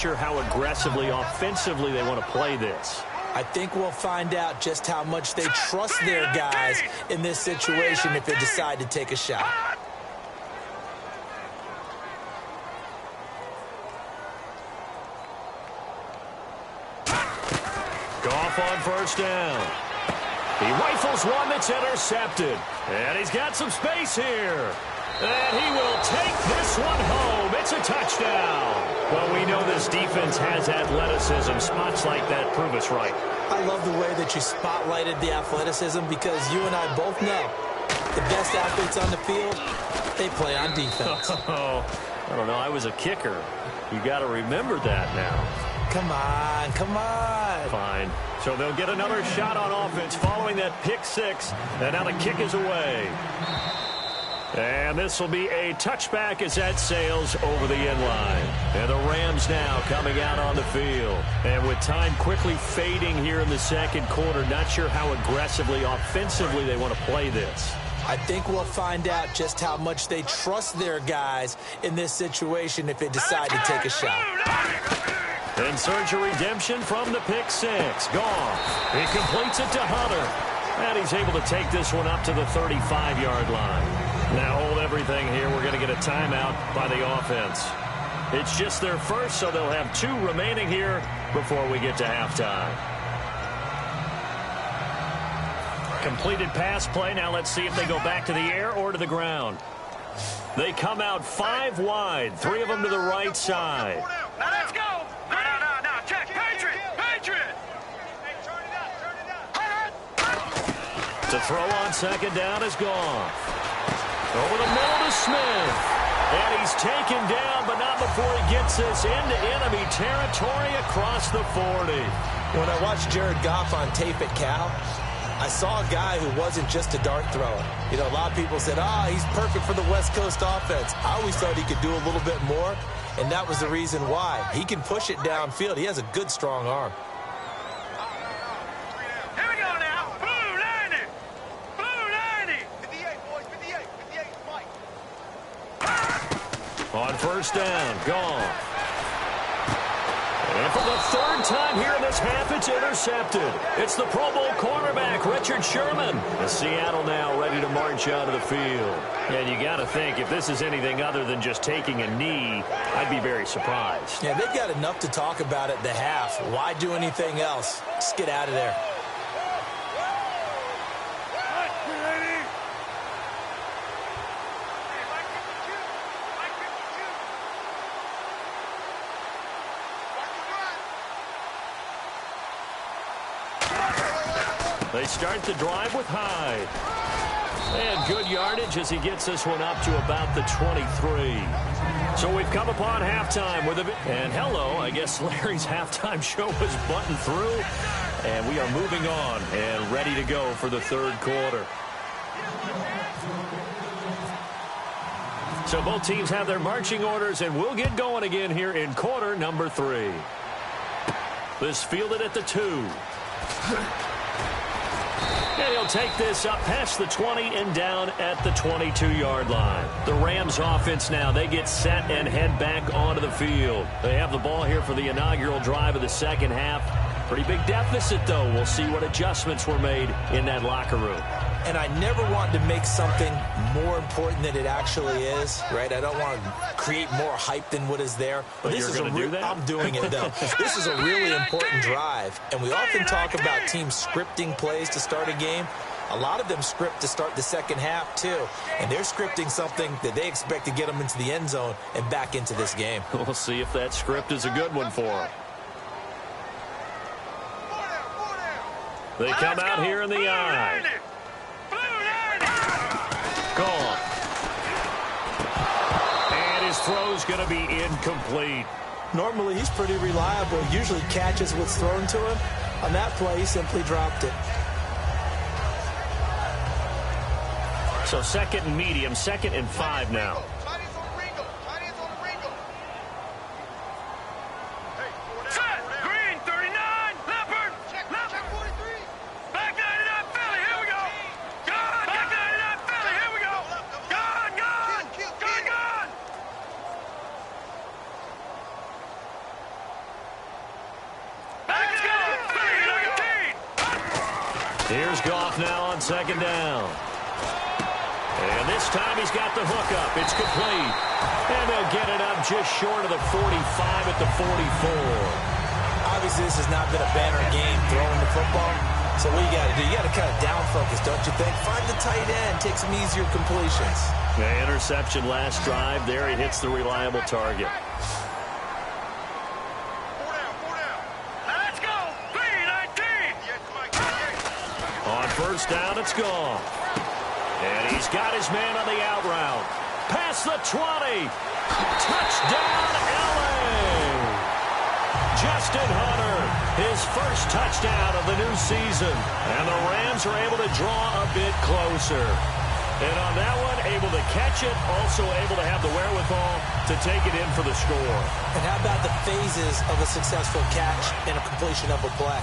Sure how aggressively, offensively they want to play this. I think we'll find out just how much they trust their guys in this situation if they decide to take a shot. Goff on first down. He rifles one that's intercepted. And he's got some space here. And he will take this one home. It's a touchdown. Well, we know this defense has athleticism. Spots like that prove us right. I love the way that you spotlighted the athleticism because you and I both know the best athletes on the field, they play on defense. Oh, I don't know. I was a kicker. You got to remember that now. Come on, come on. Fine. So they'll get another shot on offense following that pick six. And now the kick is away. And this will be a touchback as that sails over the end line. And the Rams now coming out on the field. And with time quickly fading here in the second quarter, not sure how aggressively, offensively they want to play this. I think we'll find out just how much they trust their guys in this situation if they decide to take a shot. In search of redemption from the pick six. Goff. He completes it to Hunter. And he's able to take this one up to the 35-yard line. Now hold everything here. We're going to get a timeout by the offense. It's just their first, so they'll have 2 remaining here before we get to halftime. Completed pass play. Now let's see if they go back to the air or to the ground. They come out 5 wide. 3 of them to the right side. Now let's go. No. Check. Patriot. To throw on second down is Goff. Over the middle to Smith. And he's taken down, but not before he gets this into enemy territory across the 40. When I watched Jared Goff on tape at Cal, I saw a guy who wasn't just a dart thrower. You know, a lot of people said, he's perfect for the West Coast offense. I always thought he could do a little bit more, and that was the reason why. He can push it downfield. He has a good, strong arm. Here we go now. Blue 90. Blue 90. 58, boys. 58, Mike. On first down, Goff. And for the 3rd time here in this half, it's intercepted. It's the Pro Bowl cornerback, Richard Sherman. And Seattle now ready to march out of the field. And you got to think, if this is anything other than just taking a knee, I'd be very surprised. Yeah, they've got enough to talk about at the half. Why do anything else? Just get out of there. They start the drive with Hyde. And good yardage as he gets this one up to about the 23. So we've come upon halftime with and hello, I guess Larry's halftime show was buttoned through. And we are moving on and ready to go for the 3rd quarter. So both teams have their marching orders, and we'll get going again here in quarter number 3. This fielded at the 2. And he'll take this up past the 20 and down at the 22-yard line. The Rams offense now, they get set and head back onto the field. They have the ball here for the inaugural drive of the second half. Pretty big deficit, though. We'll see what adjustments were made in that locker room. And I never want to make something more important than it actually is, right? I don't want to create more hype than what is there. But this you're going to do that? I'm doing it, though. This is a really important drive. And we often talk about teams scripting plays to start a game. A lot of them script to start the second half, too. And they're scripting something that they expect to get them into the end zone and back into this game. We'll see if that script is a good one for them. They come out here in the eye. Goff. And his throw's going to be incomplete. Normally, he's pretty reliable. Usually catches what's thrown to him. On that play, he simply dropped it. So 2nd and medium, 2nd and 5 now. Here's Goff now on second down. And this time he's got the hook up. It's complete. And they'll get it up just short of the 45 at the 44. Obviously, this has not been a banner game throwing the football. So what you got to do, you got to kind of down focus, don't you think? Find the tight end, take some easier completions. The interception last drive. There he hits the reliable target. Let's go. 3-19. On first down, it's gone. And he's got his man on the out route. Past the 20. Touchdown, L.A. Justin Hunter, his first touchdown of the new season. And the Rams are able to draw a bit closer. And on that one, able to catch it, also able to have the wherewithal to take it in for the score. And how about the phases of a successful catch and a completion of a play?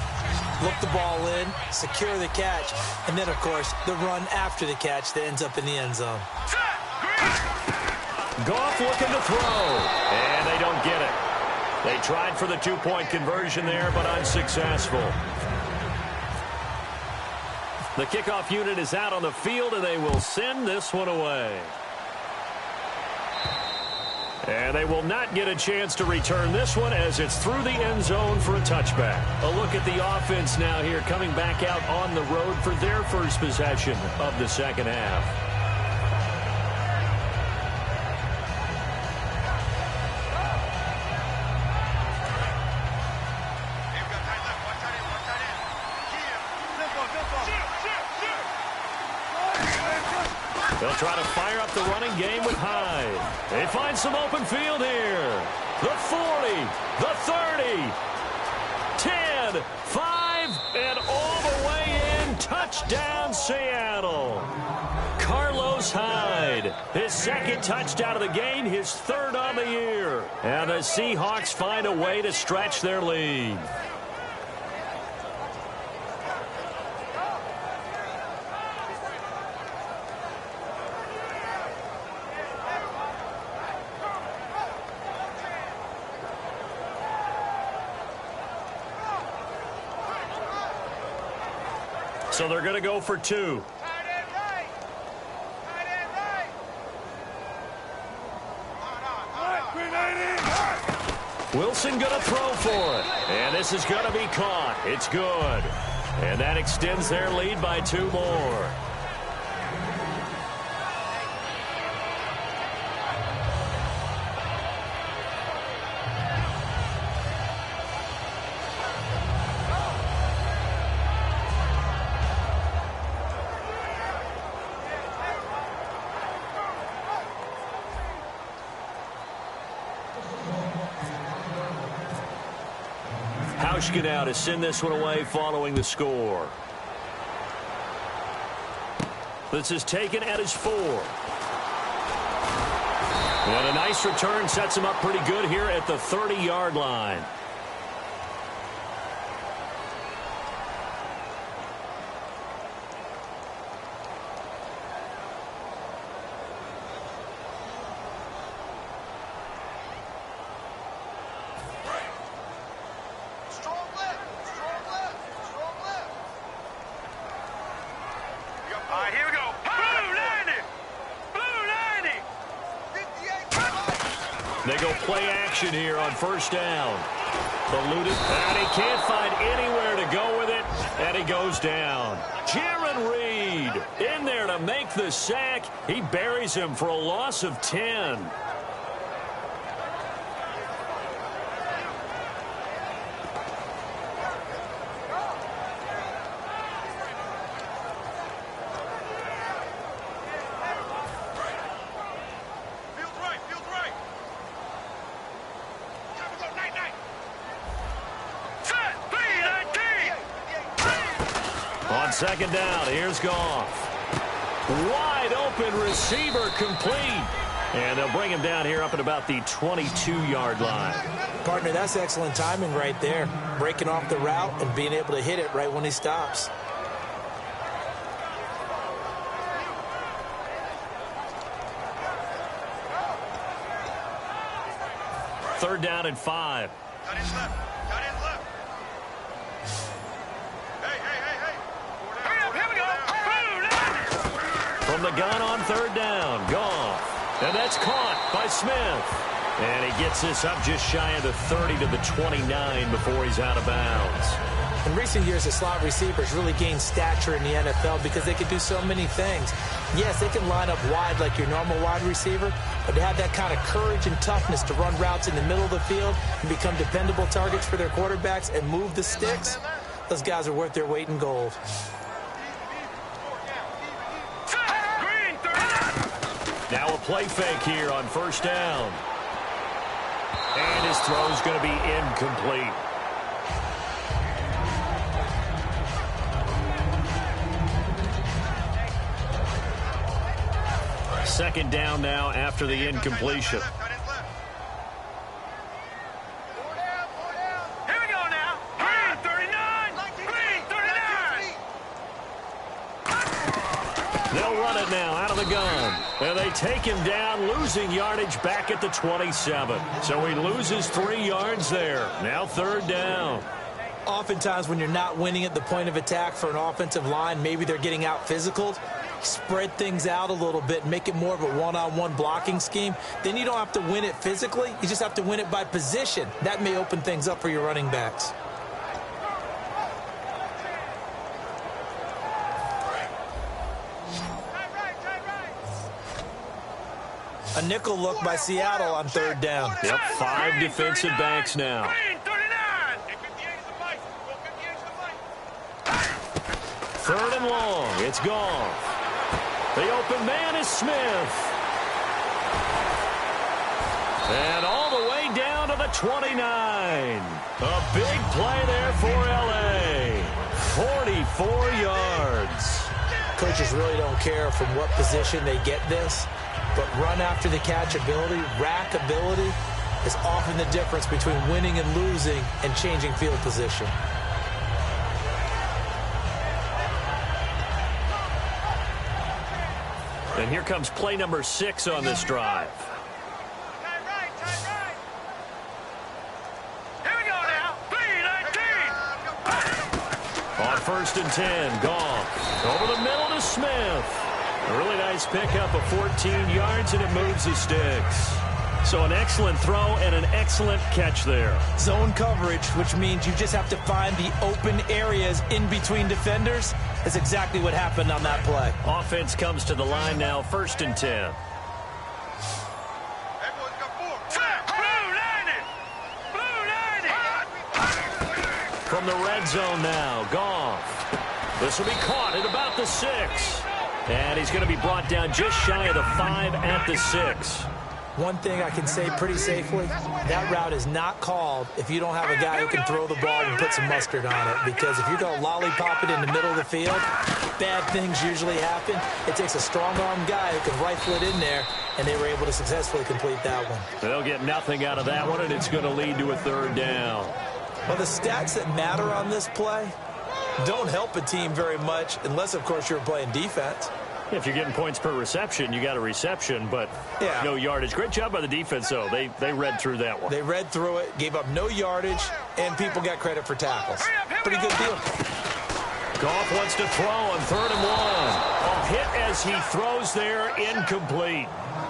Look the ball in, secure the catch, and then, of course, the run after the catch that ends up in the end zone. Goff looking to throw, and they don't get it. They tried for the two-point conversion there, but unsuccessful. The kickoff unit is out on the field, and they will send this one away. And they will not get a chance to return this one as it's through the end zone for a touchback. A look at the offense now here coming back out on the road for their first possession of the second half. They'll try to fire up the running game with Hyde. They find some open field here. The 40, the 30, 10, 5, and all the way in. Touchdown, Seattle. Carlos Hyde, his second touchdown of the game, his third on the year. And the Seahawks find a way to stretch their lead. So they're going to go for two. Wilson going to throw for it. And this is going to be caught. It's good. And that extends their lead by 2 more. Hauschka now to send this one away following the score. This is taken at his 4. And a nice return sets him up pretty good here at the 30-yard line. They go play action here on first down. Eluded, and he can't find anywhere to go with it, and he goes down. Jaron Reed in there to make the sack. He buries him for a loss of 10. Second down, here's Goff. Wide open receiver complete. And they'll bring him down here up at about the 22-yard line. Partner, that's excellent timing right there. Breaking off the route and being able to hit it right when he stops. Third down and 5. Got his left. Got his left. Hey. From the gun on third down, Goff. And that's caught by Smith. And he gets this up just shy of the 30 to the 29 before he's out of bounds. In recent years, the slot receivers really gained stature in the NFL because they can do so many things. Yes, they can line up wide like your normal wide receiver, but they have that kind of courage and toughness to run routes in the middle of the field and become dependable targets for their quarterbacks and move the sticks. Those guys are worth their weight in gold. Now a play fake here on first down. And his throw's going to be incomplete. Second down now after the incompletion. Here we go now. Green 39. Green 39. They'll run it now out of the gun. And they take him down, losing yardage back at the 27. So he loses 3 yards there. Now third down. Oftentimes when you're not winning at the point of attack for an offensive line, maybe they're getting out physical. Spread things out a little bit, make it more of a one-on-one blocking scheme. Then you don't have to win it physically. You just have to win it by position. That may open things up for your running backs. A nickel look by Seattle on third down. Yep, 5 defensive backs now. Green 39. Third and long. It's gone. The open man is Smith. And all the way down to the 29. A big play there for L.A. 44 yards. Coaches really don't care from what position they get this, but run after the catch ability, rack ability is often the difference between winning and losing and changing field position. And here comes play number 6 on this drive. Here we go now. Green 19. On first and 10, Goff. Over the middle to Smith. A really nice pickup of 14 yards, and it moves the sticks. So an excellent throw and an excellent catch there. Zone coverage, which means you just have to find the open areas in between defenders. That's exactly what happened on that play. Offense comes to the line now, first and 10. Everyone's got 4. Blue 90. Blue 90. From the red zone now, Goff. This will be caught at about the 6. And he's going to be brought down just shy of the 5 at the 6. One thing I can say pretty safely, that route is not called if you don't have a guy who can throw the ball and put some mustard on it. Because if you're going to lollipop it in the middle of the field, bad things usually happen. It takes a strong-arm guy who can rifle it in there, and they were able to successfully complete that one. They'll get nothing out of that one, and it's going to lead to a third down. Well, the stats that matter on this play don't help a team very much unless, of course, you're playing defense. If you're getting points per reception, you got a reception, but no yardage. Great job by the defense, though. They read through that one. They read through it, gave up no yardage, and people got credit for tackles. Pretty good deal. Goff wants to throw on third and 1. A hit as he throws there, incomplete.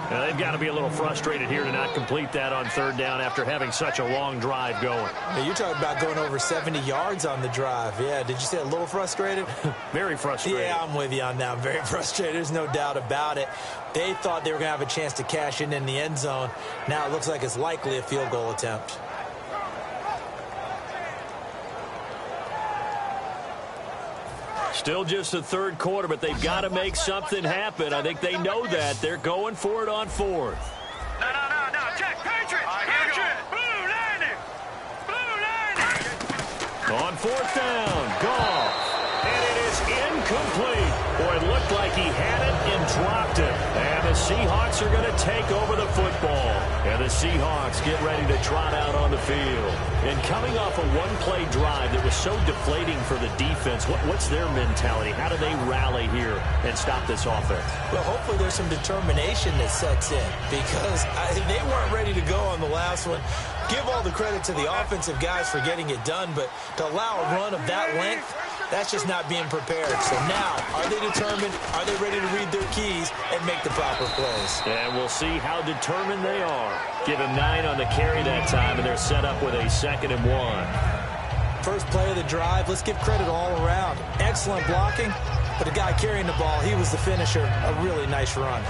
Now, they've got to be a little frustrated here to not complete that on third down after having such a long drive going. Now, you're talking about going over 70 yards on the drive. Yeah, did you say a little frustrated? Very frustrated. Yeah, I'm with you on that. Very frustrated. There's no doubt about it. They thought they were going to have a chance to cash in the end zone. Now it looks like it's likely a field goal attempt. Still just the third quarter, but they've got to make something happen. I think they know that. They're going for it on fourth. No. Check. Patriots. Patriots. Blue 90. Blue 90. On fourth down, Goff. And it is incomplete. Boy, it looked like he had it and dropped it. And the Seahawks are going to take over the football. And the Seahawks get ready to trot out on the field. And coming off a one-play drive that was so deflating for the defense, what's their mentality? How do they rally here and stop this offense? Well, hopefully there's some determination that sets in because they weren't ready to go on the last one. Give all the credit to the offensive guys for getting it done, but to allow a run of that length, That's just not being prepared. So now, are they determined? Are they ready to read their keys and make the proper plays? And we'll see how determined they are. Give him 9 on the carry that time, and they're set up with a 2nd and 1. First play of the drive, let's give credit all around. Excellent blocking, but the guy carrying the ball, he was the finisher. A really nice run.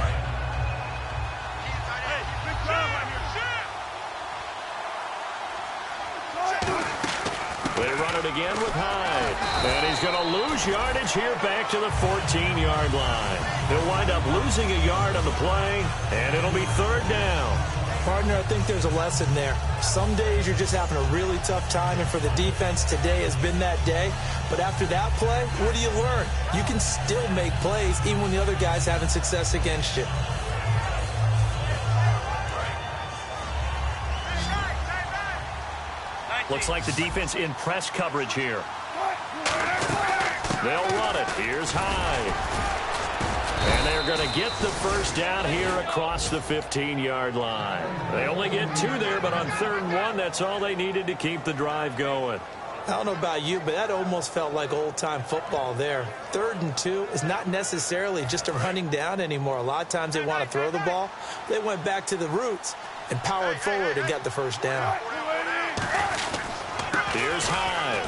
They run it again with Hyde. And he's going to lose yardage here back to the 14-yard line. He'll wind up losing a yard on the play, and it'll be 3rd down. Partner, I think there's a lesson there. Some days you're just having a really tough time, and for the defense, today has been that day. But after that play, what do you learn? You can still make plays even when the other guy's having success against you. Looks like the defense in press coverage here. They'll run it. Here's Hyde. And they're going to get the first down here across the 15-yard line. They only get 2 there, but on 3rd and 1, that's all they needed to keep the drive going. I don't know about you, but that almost felt like old-time football there. 3rd and 2 is not necessarily just a running down anymore. A lot of times they want to throw the ball. They went back to the roots and powered forward and got the first down. Here's Hyde.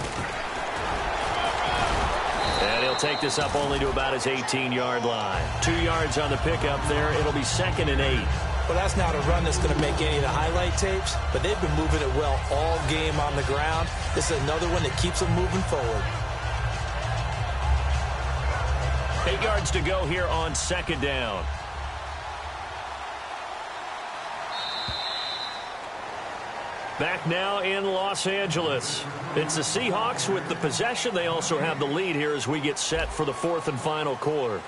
And he'll take this up only to about his 18-yard line. 2 yards on the pickup there. It'll be 2nd and 8. Well, that's not a run that's going to make any of the highlight tapes, but they've been moving it well all game on the ground. This is another one that keeps them moving forward. 8 yards to go here on 2nd down. Back now in Los Angeles. It's the Seahawks with the possession. They also have the lead here as we get set for the 4th and final quarter.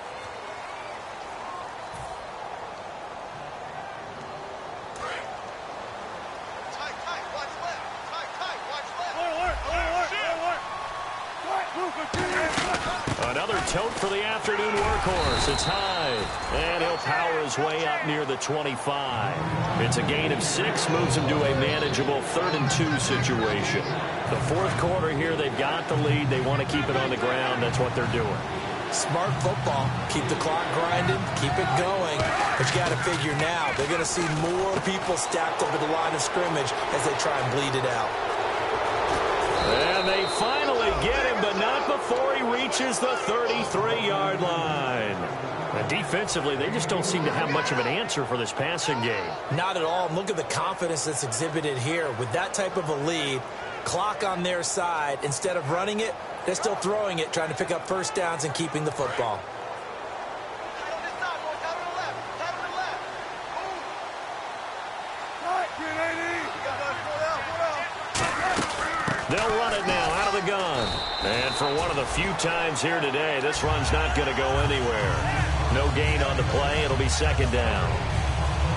Another tote for the afternoon workhorse. It's Hyde. And he'll power his way up near the 25. It's a gain of 6, moves him to a manageable 3rd and 2 situation. The 4th quarter here, they've got the lead. They want to keep it on the ground. That's what they're doing. Smart football. Keep the clock grinding. Keep it going. But you got to figure now, they're going to see more people stacked up at the line of scrimmage as they try and bleed it out. And they finally get him, but not before he reaches the 33-yard line. And defensively, they just don't seem to have much of an answer for this passing game. Not at all. And look at the confidence that's exhibited here. With that type of a lead, clock on their side, instead of running it, they're still throwing it, trying to pick up first downs and keeping the football. They'll run it now out of the gun. And for one of the few times here today, this run's not going to go anywhere. No gain on the play. It'll be 2nd down.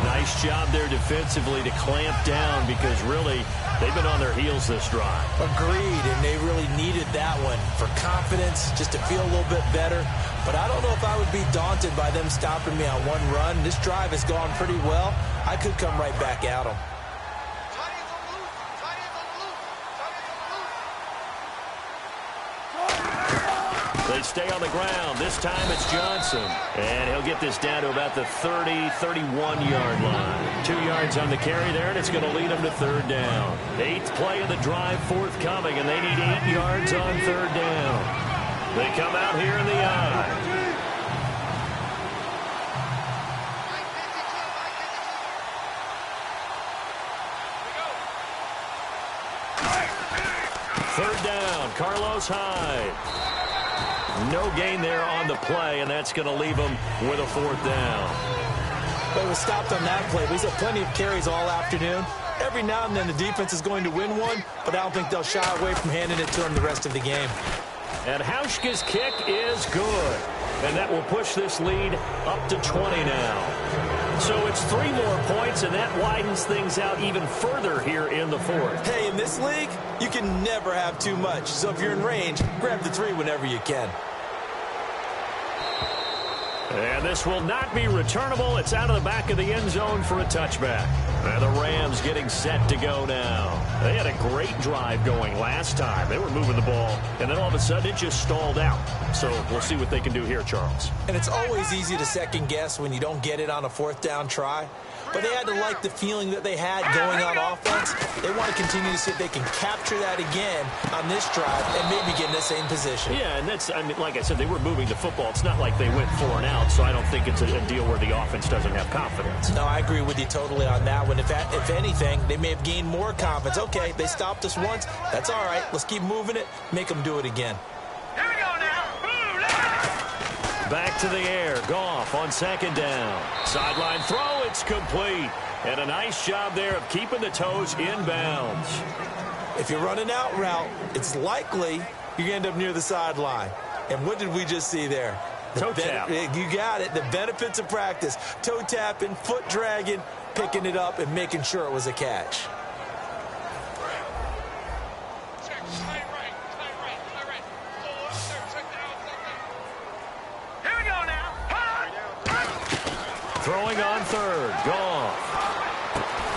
Nice job there defensively to clamp down because really they've been on their heels this drive. Agreed, and they really needed that one for confidence, just to feel a little bit better. But I don't know if I would be daunted by them stopping me on one run. This drive has gone pretty well. I could come right back at them. They stay on the ground. This time it's Johnson. And he'll get this down to about the 30, 31-yard line. 2 yards on the carry there, and it's going to lead them to 3rd down. 8th play of the drive forthcoming, and they need 8 yards on 3rd down. They come out here in the eye. Third down, Carlos Hyde. No gain there on the play, and that's going to leave them with a 4th down. Well, it was stopped on that play. He's had plenty of carries all afternoon. Every now and then the defense is going to win one, but I don't think they'll shy away from handing it to him the rest of the game. And Hauschka's kick is good. And that will push this lead up to 20 now. So it's 3 more points, and that widens things out even further here in the 4th. Hey, in this league, you can never have too much. So if you're in range, grab the 3 whenever you can. And this will not be returnable. It's out of the back of the end zone for a touchback. And the Rams getting set to go now. They had a great drive going last time. They were moving the ball, and then all of a sudden it just stalled out. So we'll see what they can do here, Charles. And it's always easy to second guess when you don't get it on a fourth down try. But they had to like the feeling that they had going on offense. They want to continue to see if they can capture that again on this drive and maybe get in the same position. Yeah, and that's, I mean, like I said, they were moving the football. It's not like they went 4 and out, so I don't think it's a deal where the offense doesn't have confidence. No, I agree with you totally on that one. If anything, they may have gained more confidence. Okay, they stopped us once. That's all right. Let's keep moving it. Make them do it again. Here we go now. Back to the air. Goff on second down. Sideline throw. It's complete. And a nice job there of keeping the toes inbounds. If you're running out route, it's likely you end up near the sideline. And what did we just see there? Toe tap. You got it. The benefits of practice. Toe tapping, foot dragging, picking it up, and making sure it was a catch. Here we go now. Throwing on third. Goff.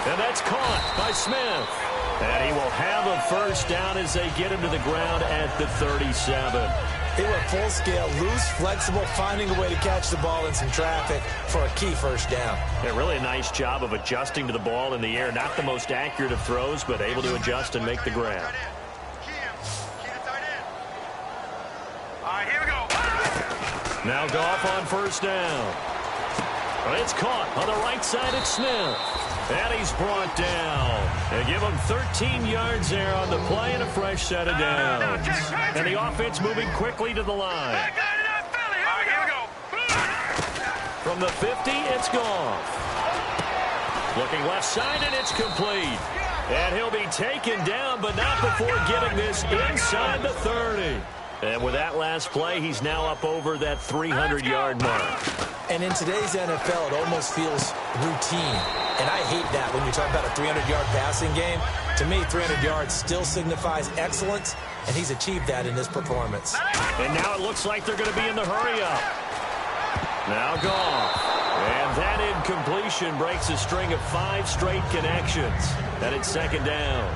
And that's caught by Smith. And he will have a first down as they get him to the ground at the 37. They were full scale, loose, flexible, finding a way to catch the ball in some traffic for a key first down. Yeah, really a nice job of adjusting to the ball in the air. Not the most accurate of throws, but able to adjust and make the grab. All right, here we go. Now Goff on first down. But it's caught on the right side. It's Smith. And he's brought down. They give him 13 yards there on the play and a fresh set of downs. And the offense moving quickly to the line. Back line it up, Philly. Here we go. From the 50, it's Goff. Looking left side, and it's complete. And he'll be taken down, but not before getting this inside the 30. And with that last play, he's now up over that 300-yard mark. And in today's NFL, it almost feels routine. And I hate that when you talk about a 300-yard passing game. To me, 300 yards still signifies excellence, and he's achieved that in this performance. And now it looks like they're going to be in the hurry-up. Now Goff. And that incompletion breaks a string of 5 straight connections. And it's second down.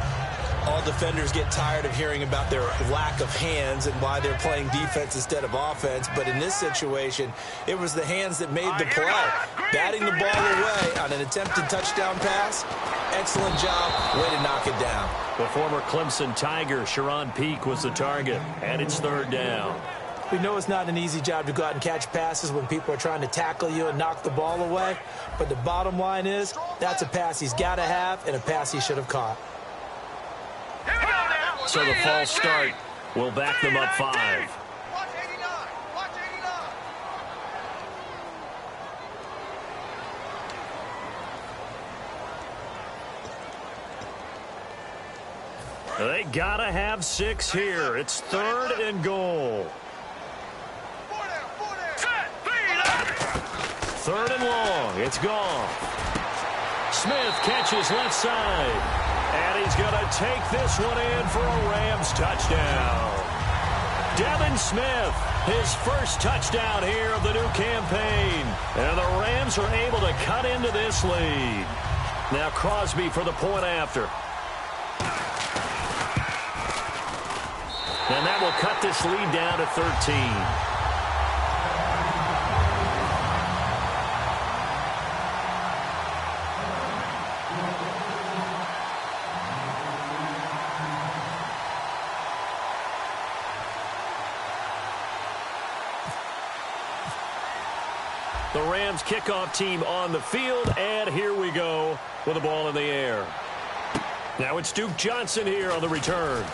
All defenders get tired of hearing about their lack of hands and why they're playing defense instead of offense. But in this situation, it was the hands that made the play. Batting the ball away on an attempted touchdown pass. Excellent job. Way to knock it down. The former Clemson Tiger, Sharon Peak, was the target. And it's third down. We know it's not an easy job to go out and catch passes when people are trying to tackle you and knock the ball away. But the bottom line is, that's a pass he's got to have and a pass he should have caught. So the false start will back them up 5. Watch 89. Watch 89. They gotta have 6 here. It's third and goal. 4 down. Third and long. It's gone. Smith catches left side. And he's going to take this one in for a Rams touchdown. Devin Smith, his first touchdown here of the new campaign. And the Rams are able to cut into this lead. Now Crosby for the point after. And that will cut this lead down to 13. The Rams kickoff team on the field, and here we go with the ball in the air. Now it's Duke Johnson here on the return.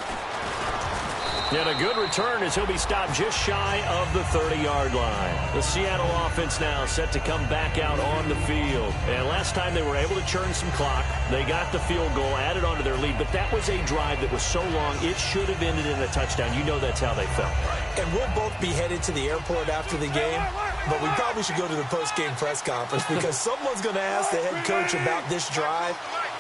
And a good return as he'll be stopped just shy of the 30-yard line. The Seattle offense now set to come back out on the field. And last time they were able to churn some clock. They got the field goal, added onto their lead, but that was a drive that was so long it should have ended in a touchdown. You know that's how they felt. And we'll both be headed to the airport after the game, but we probably should go to the post-game press conference because someone's going to ask the head coach about this drive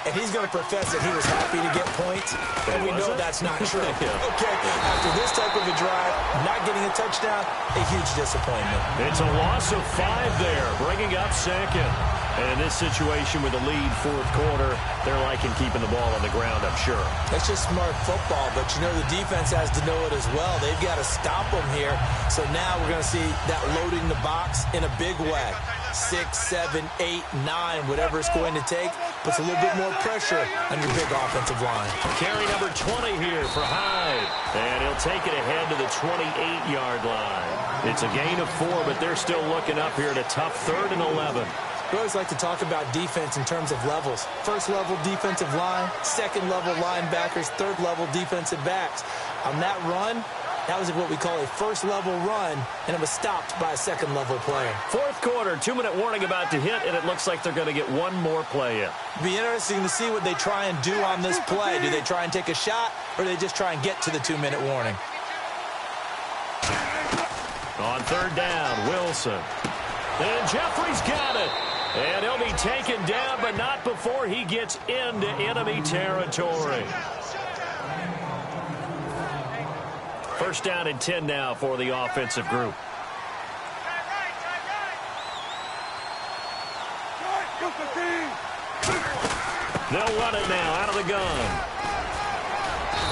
and he's going to profess that he was happy to get points, and we know that's not true. Yeah. Okay, after this type of a drive, not getting a touchdown, a huge disappointment. It's a loss of 5 there, bringing up second. And in this situation with the lead fourth quarter, they're liking keeping the ball on the ground, I'm sure. That's just smart football, but you know the defense has to know it as well. They've got to stop them here. So now we're going to see that loading the box in a big way. 6, 7, 8, 9, whatever it's going to take, puts a little bit more pressure on your big offensive line. Carry number 20 here for Hyde. And he'll take it ahead to the 28-yard line. It's a gain of 4, but they're still looking up here at a tough 3rd and 11. We always like to talk about defense in terms of levels. First level defensive line, second level linebackers, third level defensive backs. On that run, that was what we call a first level run, and it was stopped by a second level player. Fourth quarter, 2-minute warning about to hit, and it looks like they're going to get one more play in. It'll be interesting to see what they try and do on this play. Do they try and take a shot, or do they just try and get to the 2-minute warning? On 3rd down, Wilson. And Jeffrey's got it. And he'll be taken down, but not before he gets into enemy territory. First down and 10 now for the offensive group. They'll run it now out of the gun.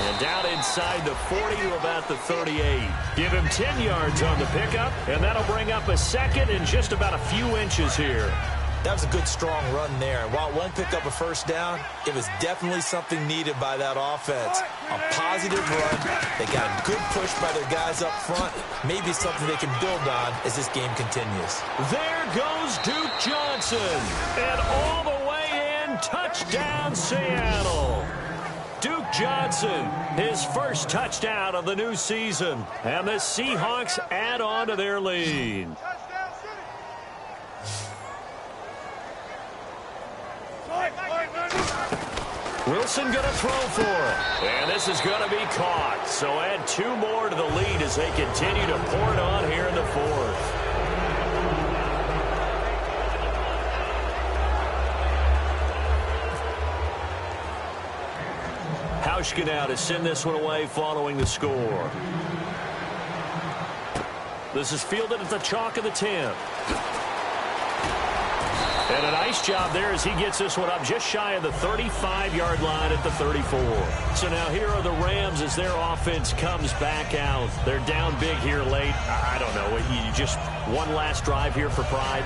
And down inside the 40 to about the 38. Give him 10 yards on the pickup, and that'll bring up a second and just about a few inches here. That was a good, strong run there. And while it won't pick up a first down, it was definitely something needed by that offense. A positive run. They got a good push by their guys up front. Maybe something they can build on as this game continues. There goes Duke Johnson. And all the way in, touchdown Seattle. Duke Johnson, his first touchdown of the new season. And the Seahawks add on to their lead. Wilson going to throw for it. And this is going to be caught. So add 2 more to the lead as they continue to pour it on here in the 4th. Hauschka now to send this one away following the score. This is fielded at the chalk of the 10. And a nice job there as he gets this one up just shy of the 35-yard line at the 34. So now here are the Rams as their offense comes back out. They're down big here late. I don't know. You just one last drive here for pride.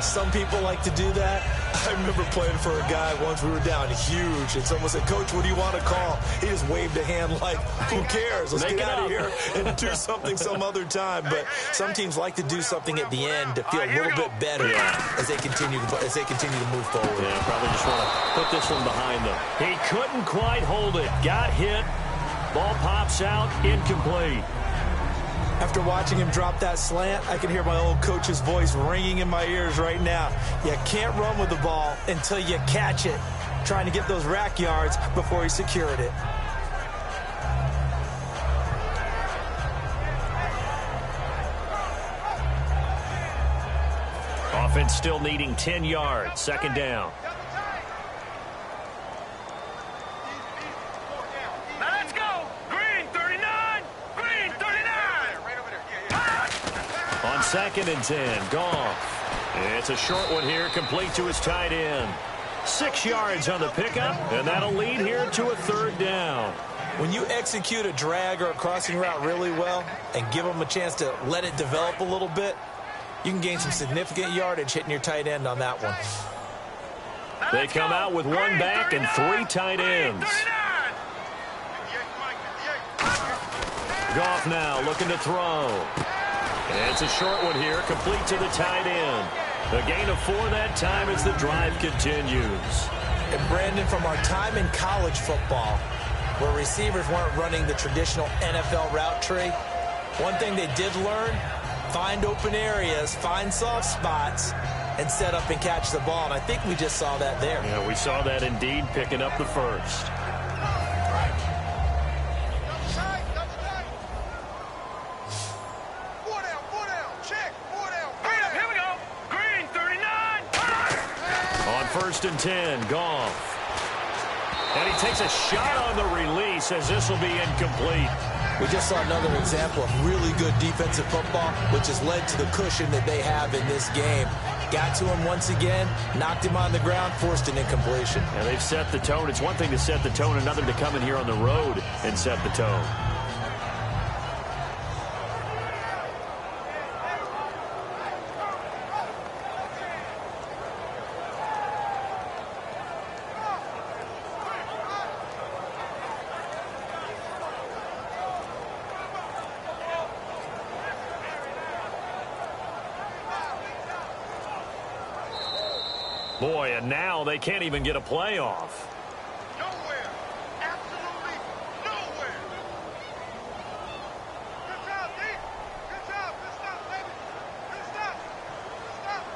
Some people like to do that. I remember playing for a guy once. We were down huge, and someone said, "Coach, what do you want to call?" He just waved a hand like, "Who cares? Let's get out of here and do something some other time." But some teams like to do something at the end to feel a little bit better as they continue to move forward. Yeah, probably just want to put this one behind them. He couldn't quite hold it. Got hit. Ball pops out. Incomplete. After watching him drop that slant, I can hear my old coach's voice ringing in my ears right now. You can't run with the ball until you catch it. Trying to get those rack yards before he secured it. Offense still needing 10 yards. 2nd down. On 2nd and 10, Goff. It's a short one here, complete to his tight end. 6 yards on the pickup, and that'll lead here to a 3rd down. When you execute a drag or a crossing route really well and give them a chance to let it develop a little bit, you can gain some significant yardage hitting your tight end on that one. They come out with 1 back and 3 tight ends. Goff now looking to throw. And it's a short one here, complete to the tight end. A gain of 4 that time as the drive continues. And Brandon, from our time in college football, where receivers weren't running the traditional NFL route tree, one thing they did learn, find open areas, find soft spots, and set up and catch the ball. And I think we just saw that there. Yeah, we saw that indeed, picking up the first. On 1st and 10, Goff. And he takes a shot on the release as this will be incomplete. We just saw another example of really good defensive football, which has led to the cushion that they have in this game. Got to him once again, knocked him on the ground, forced an incompletion. Yeah, they've set the tone. It's one thing to set the tone, another to come in here on the road and set the tone. Boy, and now they can't even get a playoff. Nowhere. Absolutely nowhere. Good job, D. Good job. Good stuff, baby. Good stuff. Good stuff.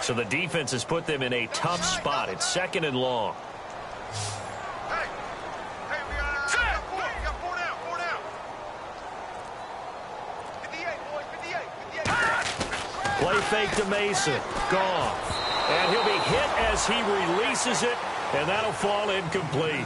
So the defense has put them in a tough spot. It's 2nd and long. Hey, we got four down. 58, boys, 58. Play fake to Mason. Gone. And he'll be hit as he releases it, and that'll fall incomplete.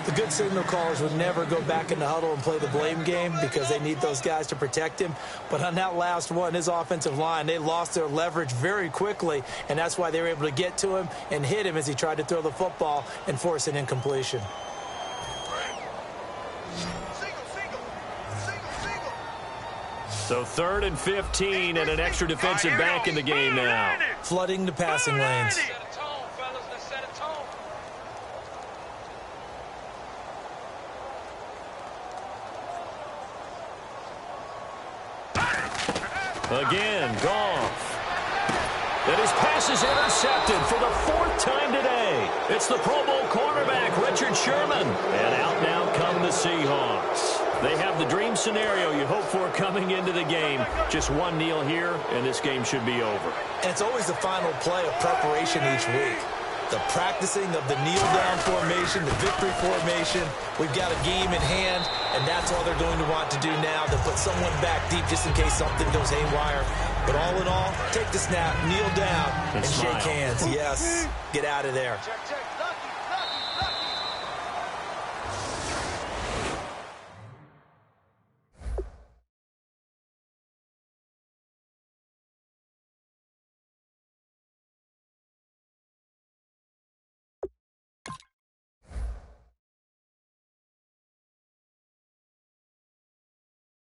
The good signal callers would never go back in the huddle and play the blame game because they need those guys to protect him. But on that last one, his offensive line, they lost their leverage very quickly, and that's why they were able to get to him and hit him as he tried to throw the football and force an incompletion. So 3rd and 15 and an extra defensive back in the game now. Flooding the passing lanes. Again, Goff. And his pass is intercepted for the 4th time today. It's the Pro Bowl cornerback, Richard Sherman. And out now come the Seahawks. They have the dream scenario you hope for coming into the game. Just one kneel here, and this game should be over. And it's always the final play of preparation each week. The practicing of the kneel-down formation, the victory formation. We've got a game in hand, and that's all they're going to want to do now. They'll put someone back deep just in case something goes haywire. But all in all, take the snap, kneel down, and shake hands. Yes, get out of there. Check.